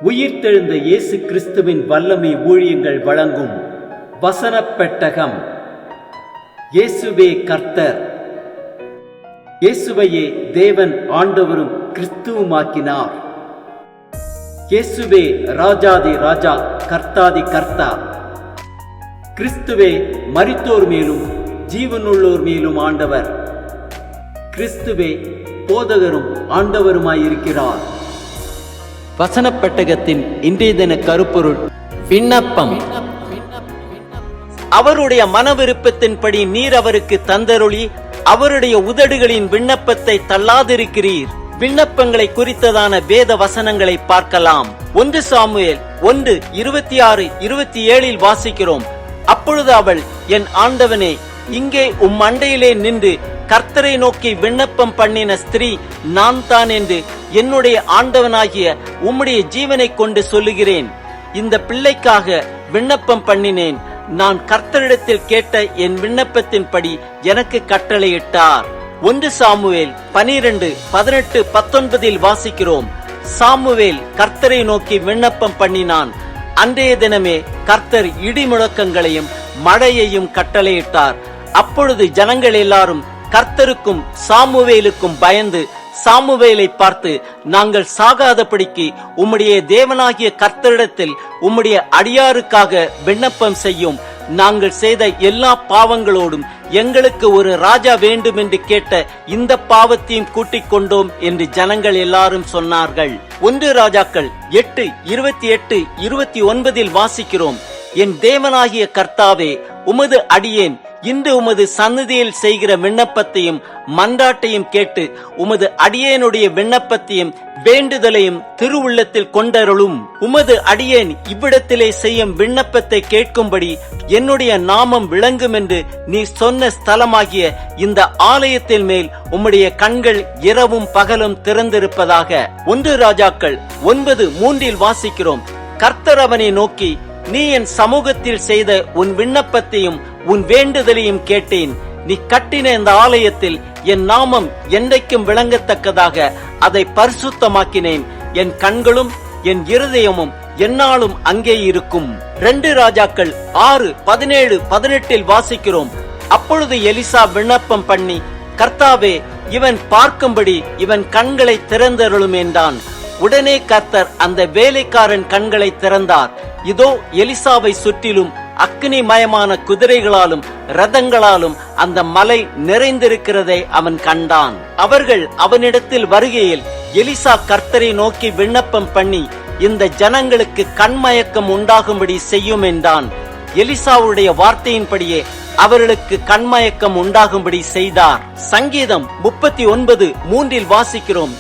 உயிர்த்தெழுந்த இயேசு கிறிஸ்துவின் வல்லமை ஊழியங்கள் வழங்கும் வசனப் பெட்டகம். இயேசுவே கர்த்தர். இயேசுவையே தேவன் ஆண்டவரும் கிறிஸ்துவுமாக்கினார். இயேசுவே ராஜாதி ராஜா, கர்த்தாதி கர்த்தா. கிறிஸ்துவே மரித்தோர் மேலும் ஜீவனுள்ளோர் மேலும் ஆண்டவர். கிறிஸ்துவே போதகரும் ஆண்டவருமாயிருக்கிறார். வசனப் பெட்டகத்தின் இன்றைய தின கருப்பொருள் விண்ணப்பம். அவருடைய மன விருப்பத்தின்படி நீர் அவருக்கு தந்தருளி அவருடைய உதடுகளின் விண்ணப்பத்தை தள்ளாதிருக்கிறீர். விண்ணப்பங்களை குறித்ததான வேத வசனங்களை பார்க்கலாம். 1 சாமுவேல் 1:26-27 வாசிக்கிறோம். அப்பொழுது அவள், என் ஆண்டவனே, இங்கே உம் அண்டையிலே நின்று கர்த்தரை நோக்கி விண்ணப்பம் பண்ணின ஸ்திரீ நான் தான் என்று என்னுடைய ஆண்டவனாகிய உம்முடைய ஜீவனை கொண்டு சொல்லுகிறேன். இந்த பிள்ளைக்காக விண்ணப்பம் பண்ணினேன். நான் கர்த்தரிடத்தில் கேட்ட என் விண்ணப்பத்தின்படி எனக்கு கட்டளையிட்டார். 1 சாமுவேல் 12:18-19 வாசிக்கிறோம். சாமுவேல் கர்த்தரை நோக்கி விண்ணப்பம் பண்ணினான். அன்றைய தினமே கர்த்தர் இடி முழக்கங்களையும் மழையையும் கட்டளையிட்டார். அப்பொழுது ஜனங்கள் எல்லாரும் கர்த்தருக்கும் சாமுவேலுக்கும் பயந்து சாமுவேலை பார்த்து, நாங்கள் சாகாதபடிக்கு உம்முடைய தேவனாகிய கர்த்தரிடத்தில் உம்முடைய அடியாருக்காக விண்ணப்பம் செய்யும். நாங்கள் செய்த எல்லா பாவங்களோடும் எங்களுக்கு ஒரு ராஜா வேண்டும் என்று கேட்ட இந்த பாவத்தையும் கூட்டிக் கொண்டோம் என்று ஜனங்கள் எல்லாரும் சொன்னார்கள். 1 ராஜாக்கள் 8:28-29 வாசிக்கிறோம். என் தேவனாகிய கர்த்தாவே, உமது அடியேன் இன்று உமது சந்நிதியில் செய்கிற விண்ணப்பத்தையும் மன்றாட்டையும் கேட்டு உமது அடியேனுடைய விண்ணப்பத்தையும் வேண்டுதலையும் திருவுள்ளத்தில் கொண்டருளும். உமது அடியேன் இவ்விடத்திலே செய்யும் விண்ணப்பத்தை கேட்கும்படி என்னுடைய நாமம் விளங்கும் என்று நீ சொன்ன ஸ்தலமாகிய இந்த ஆலயத்தின் மேல் உம்முடைய கண்கள் இரவும் பகலும் திறந்திருப்பதாக. 1 ராஜாக்கள் 9:3 வாசிக்கிறோம். கர்த்தர் அவனை நோக்கி, நீ என் சமூகத்தில் செய்த உன் விண்ணப்பத்தையும் உன் வேண்டுதலையும் கேட்டேன். நீ கட்டின இந்த ஆலயத்தில் என் நாமம் என்றைக்கும் விளங்கத்தக்கதாக அதை பரிசுத்தமாக்கினேன். என் கண்களும் என் இருதயமும் என்னாலும் அங்கே இருக்கும். 2 ராஜாக்கள் 6:17-18 வாசிக்கிறோம். அப்பொழுது எலிசா விண்ணப்பம் பண்ணி, கர்த்தாவே, இவன் பார்க்கும்படி இவன் கண்களை திறந்தருளும் என்றான். உடனே கர்த்தர் அந்த வேலைக்காரன் கண்களை திறந்தார். இதோ, எலிசாவை சுற்றிலும் அக்னிமயமான குதிரைகளாலும் ரதங்களாலும் அந்த மலை நிறைந்திருக்கிறதை அவன் கண்டான். அவர்கள் அவனிடத்தில் வருகையில் எலிசா கர்த்தரை நோக்கி விண்ணப்பம் பண்ணி, இந்த ஜனங்களுக்கு கண்மயக்கம் உண்டாகும்படி செய்யும் என்றான். எலிசாவுடைய வார்த்தையின்படியே அவர்களுக்கு கண்மயக்கம் உண்டாகும்படி செய்தார். சங்கீதம் 39:3 வாசிக்கிறோம்.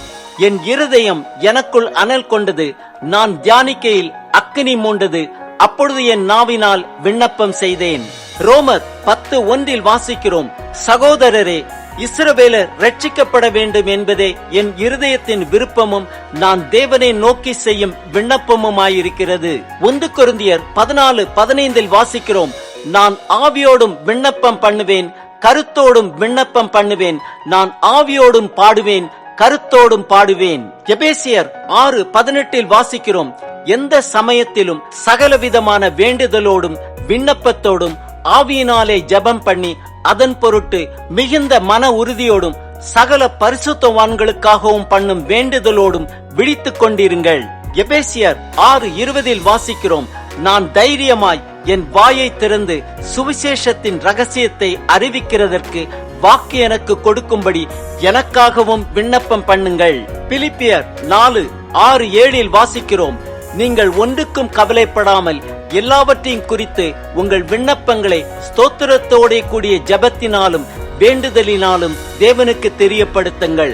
என் இருதயம் எனக்குள் அனல் கொண்டது, நான் தியானிக்கையில் அக்கினி மூண்டது. அப்பொழுது என் நாவினால் விண்ணப்பம் செய்தேன். ரோமர் 10:1 வாசிக்கிறோம். சகோதரரே, இஸ்ரவேலர் ரட்சிக்கப்பட வேண்டும் என்பதே என் இருதயத்தின் விருப்பமும் நான் தேவனை நோக்கி செய்யும் விண்ணப்பமுமாயிருக்கிறது. 1 கொரிந்தியர் 14:15 வாசிக்கிறோம். நான் ஆவியோடும் விண்ணப்பம் பண்ணுவேன், கருத்தோடும் விண்ணப்பம் பண்ணுவேன். நான் ஆவியோடும் பாடுவேன், கருத்தோடும் பாடுவேன். எபேசியர் 6:18 வாசிக்கிறோம். எந்த சமயத்திலும் சகலவிதமான வேண்டுதலோடும் விண்ணப்பத்தோடும் ஆவியினாலே ஜெபம் பண்ணி அதன் பொருட்டு மிகுந்த மன உறுதியோடும் சகல பரிசுத்தவான்களுக்காகவும் பண்ணும் வேண்டுதலோடும் விழித்துக் கொண்டிருங்கள். எபேசியர் 6:20 வாசிக்கிறோம். நான் தைரியமாய் என் வாயை திறந்து சுவிசேஷத்தின் ரகசியத்தை அறிவிக்கிறதற்கு வாக்கு எனக்கு கொடுக்கும்படி எனக்காகவும் விண்ணப்பம் பண்ணுங்கள். பிலிப்பியர் 4:6-7 வாசிக்கிறோம். நீங்கள் ஒன்றுக்கும் கவலைப்படாமல் எல்லாவற்றையும் குறித்து உங்கள் விண்ணப்பங்களை ஸ்தோத்திரத்தோட கூடிய ஜெபத்தினாலும் வேண்டுதலினாலும் தேவனுக்கு தெரியப்படுத்துங்கள்.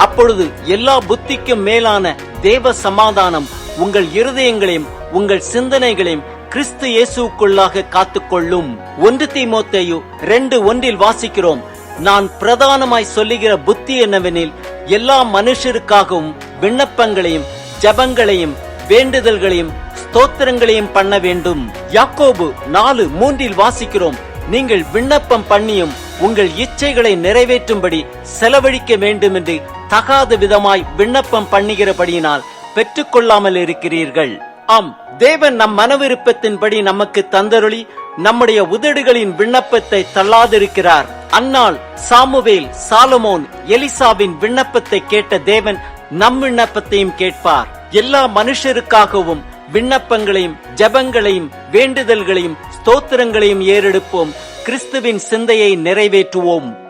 அப்பொழுது எல்லா புத்திக்கும் மேலான தேவ சமாதானம் உங்கள் இருதயங்களையும் உங்கள் சிந்தனைகளையும் கிறிஸ்து இயேசுக்குள்ளாக காத்துக்கொள்ளும். 1 தீமோத்தேயு 2:1 வாசிக்கிறோம். நான் பிரதானமாய் சொல்லுகிற புத்தி என்னவெனில், எல்லா மனுஷருக்காகவும் விண்ணப்பங்களையும் ஜெபங்களையும் வேண்டுதல்களையும் ஸ்தோத்திரங்களையும் பண்ண வேண்டும். யாக்கோபு 4:3 வாசிக்கிறோம். நீங்கள் விண்ணப்பம் பண்ணியும் உங்கள் இச்சைகளை நிறைவேற்றும்படி செலவழிக்க வேண்டும் என்று தகாத விதமாய் விண்ணப்பம் பண்ணுகிறபடியினால் பெற்றுக்கொள்ளாமல் இருக்கிறீர்கள். ஆம், தேவன் நம் மனவிருப்பத்தின்படி நமக்கு தந்தருளி நம்முடைய உதடுகளின் விண்ணப்பத்தை தள்ளாதிருக்கிறார். அந்நாள் சாமுவேல், சாலமோன், எலிசாவின் விண்ணப்பத்தை கேட்ட தேவன் நம் விண்ணப்பத்தையும் கேட்பார். எல்லா மனுஷருக்காகவும் விண்ணப்பங்களையும், ஜெபங்களையும், வேண்டுதல்களையும், ஸ்தோத்திரங்களையும் ஏறெடுப்போம். கிறிஸ்துவின் சிந்தையை நிறைவேற்றுவோம்.